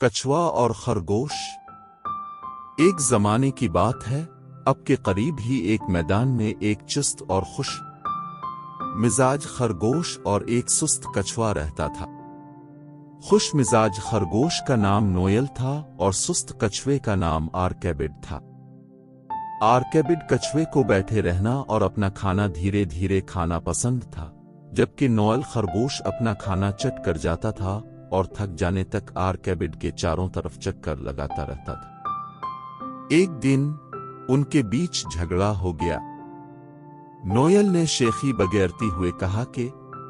कछुआ और खरगोश। एक जमाने की बात है, अब के करीब ही एक मैदान में एक चुस्त और खुश मिजाज खरगोश और एक सुस्त कछुआ रहता था। खुश मिजाज खरगोश का नाम नोयल था और सुस्त कछुए का नाम आर्केबिड था। आर्केबिड कछुए को बैठे रहना और अपना खाना धीरे धीरे खाना पसंद था, जबकि नोयल खरगोश अपना खाना चट कर जाता था और थक जाने तक आर्केबिड के चारों तरफ चक्कर लगाता रहता था। एक दिन उनके बीच झगड़ा हो गया। नोयल ने शेखी बगैरती हुए कहा कि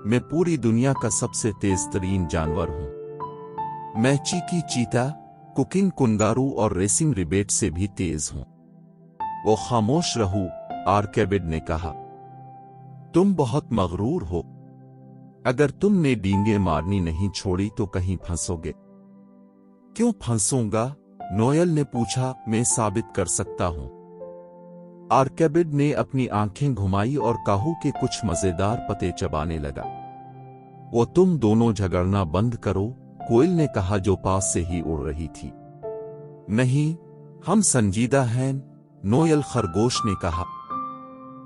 मैं पूरी दुनिया का सबसे तेज तरीन जानवर हूं। मैं चीकी चीता, कुकिंग कंगारू और रेसिंग रिबेट से भी तेज हूं। वो खामोश रहो, आर्केबिड ने कहा। तुम बहुत मगरूर हो। अगर तुमने डींगे मारनी नहीं छोड़ी तो कहीं फंसोगे। क्यों फंसूंगा? नोयल ने पूछा। मैं साबित कर सकता हूं। आर्केबिड ने अपनी आंखें घुमाई और काहू के कुछ मजेदार पते चबाने लगा। वो तुम दोनों झगड़ना बंद करो, कोयल ने कहा जो पास से ही उड़ रही थी। नहीं, हम संजीदा हैं, नोयल खरगोश ने कहा।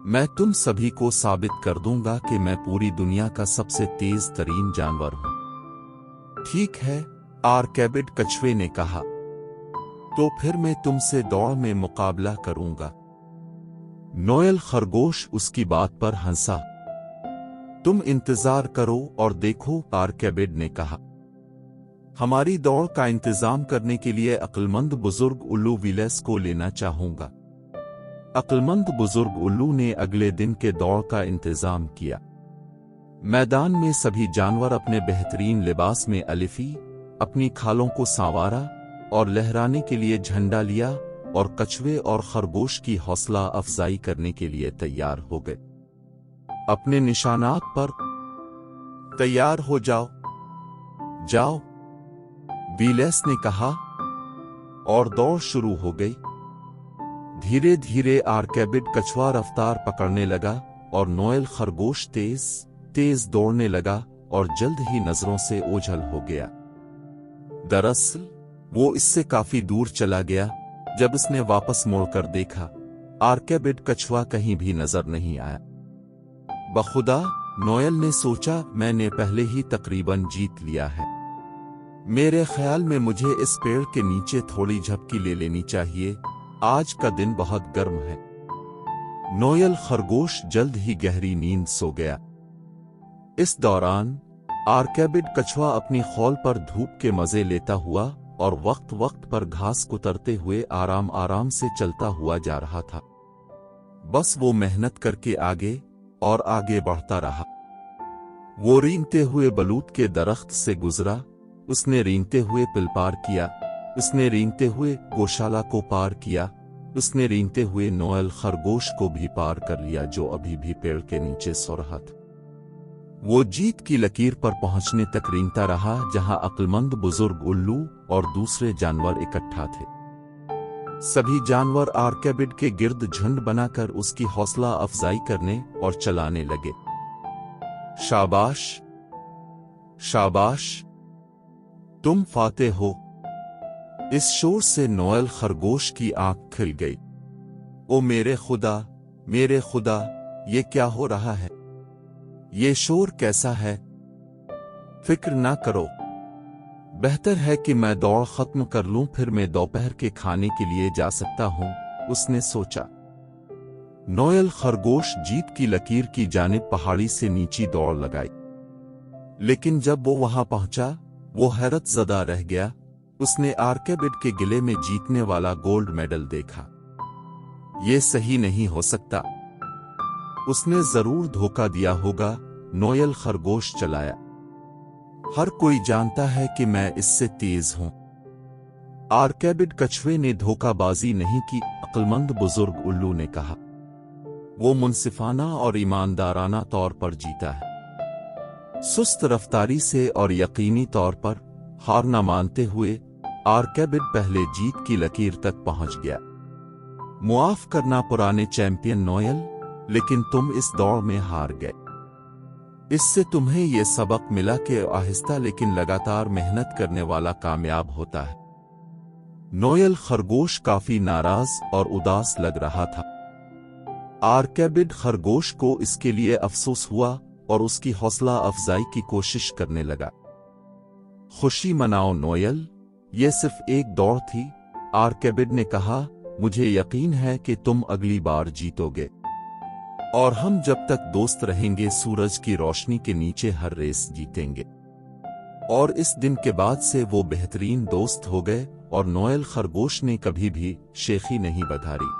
मैं तुम सभी को साबित कर दूंगा कि मैं पूरी दुनिया का सबसे तेज तरीन जानवर हूं। ठीक है, आर्केबिड कछुए ने कहा। तो फिर मैं तुमसे दौड़ में मुकाबला करूंगा। नोयल खरगोश उसकी बात पर हंसा। तुम इंतजार करो और देखो, आर्केबिड ने कहा। हमारी दौड़ का इंतजाम करने के लिए अक्लमंद बुजुर्ग उल्लू विलेस को लेना चाहूंगा। अक्लमंद बुजुर्ग उल्लू ने अगले दिन के दौड़ का इंतजाम किया। मैदान में सभी जानवर अपने बेहतरीन लिबास में अलिफी, अपनी खालों को संवारा और लहराने के लिए झंडा लिया और कछुए और खरगोश की हौसला अफजाई करने के लिए तैयार हो गए। अपने निशानात पर तैयार हो जाओ। जाओ, विलेस ने कहा और दौड़ शुरू हो गई। धीरे धीरे आर्केबिड कछुआ रफ्तार पकड़ने लगा और नोयल खरगोश तेज तेज दौड़ने लगा और जल्द ही नजरों से ओझल हो गया। दरअसल वो इससे काफी दूर चला गया। जब उसने वापस मुड़कर देखा, आर्केबिड कछुआ कहीं भी नजर नहीं आया। बखुदा, नोयल ने सोचा, मैंने पहले ही तकरीबन जीत लिया है। मेरे ख्याल में मुझे इस पेड़ के नीचे थोड़ी झपकी ले लेनी चाहिए। आज का दिन बहुत गर्म है। नोयल खरगोश जल्द ही गहरी नींद सो गया। इस दौरान आर्केबिड कछुआ अपनी खौल पर धूप के मजे लेता हुआ और वक्त वक्त पर घास कुतरते हुए आराम आराम से चलता हुआ जा रहा था। बस वो मेहनत करके आगे और आगे बढ़ता रहा। वो रेंगते हुए बलूत के दरख्त से गुजरा। उसने रेंगते हुए पिल पार किया। उसने रेंगते हुए गौशाला को पार किया। उसने रेंगते हुए नोयल खरगोश को भी पार कर लिया, जो अभी भी पेड़ के नीचे सो रहा था। वो जीत की लकीर पर पहुंचने तक रेंगता रहा, जहां अक्लमंद बुजुर्ग उल्लू और दूसरे जानवर इकट्ठा थे। सभी जानवर आर्केबिड के गिर्द झुंड बनाकर उसकी हौसला अफजाई करने और चलाने लगे। शाबाश, शाबाश, तुम फातेह हो। इस शोर से नोयल खरगोश की आंख खिल गई। ओ मेरे खुदा, मेरे खुदा, ये क्या हो रहा है? ये शोर कैसा है? फिक्र ना करो, बेहतर है कि मैं दौड़ खत्म कर लूं, फिर मैं दोपहर के खाने के लिए जा सकता हूं, उसने सोचा। नोयल खरगोश जीत की लकीर की जानिब पहाड़ी से नीची दौड़ लगाई। लेकिन जब वो वहां पहुंचा, वो हैरत ज़दा रह गया। उसने आर्केबिड के गिले में जीतने वाला गोल्ड मेडल देखा। ये सही नहीं हो सकता। उसने जरूर धोखा दिया होगा, नोयल खरगोश चलाया। हर कोई जानता है कि मैं इससे तेज हूं। आर्केबिड कछुए ने धोखाबाजी नहीं की, अक्लमंद बुजुर्ग उल्लू ने कहा। वो मुनसिफाना और ईमानदाराना तौर पर जीता है। सुस्त रफ्तारी से और यकीनी तौर पर हार न मानते हुए आर्केबिड पहले जीत की लकीर तक पहुंच गया। मुआफ करना पुराने चैंपियन नोयल, लेकिन तुम इस दौड़ में हार गए। اس سے تمہیں یہ سبق ملا کہ آہستہ لیکن لگاتار محنت کرنے والا کامیاب ہوتا ہے۔ نوئل خرگوش کافی ناراض اور اداس لگ رہا تھا۔ آرکیبڈ خرگوش کو اس کے لیے افسوس ہوا اور اس کی حوصلہ افزائی کی کوشش کرنے لگا۔ خوشی مناؤ نوئل، یہ صرف ایک دوڑ تھی، آرکیبڈ نے کہا، مجھے یقین ہے کہ تم اگلی بار جیتو گے، اور ہم جب تک دوست رہیں گے سورج کی روشنی کے نیچے ہر ریس جیتیں گے۔ اور اس دن کے بعد سے وہ بہترین دوست ہو گئے اور نوئل خرگوش نے کبھی بھی شیخی نہیں بدھاری۔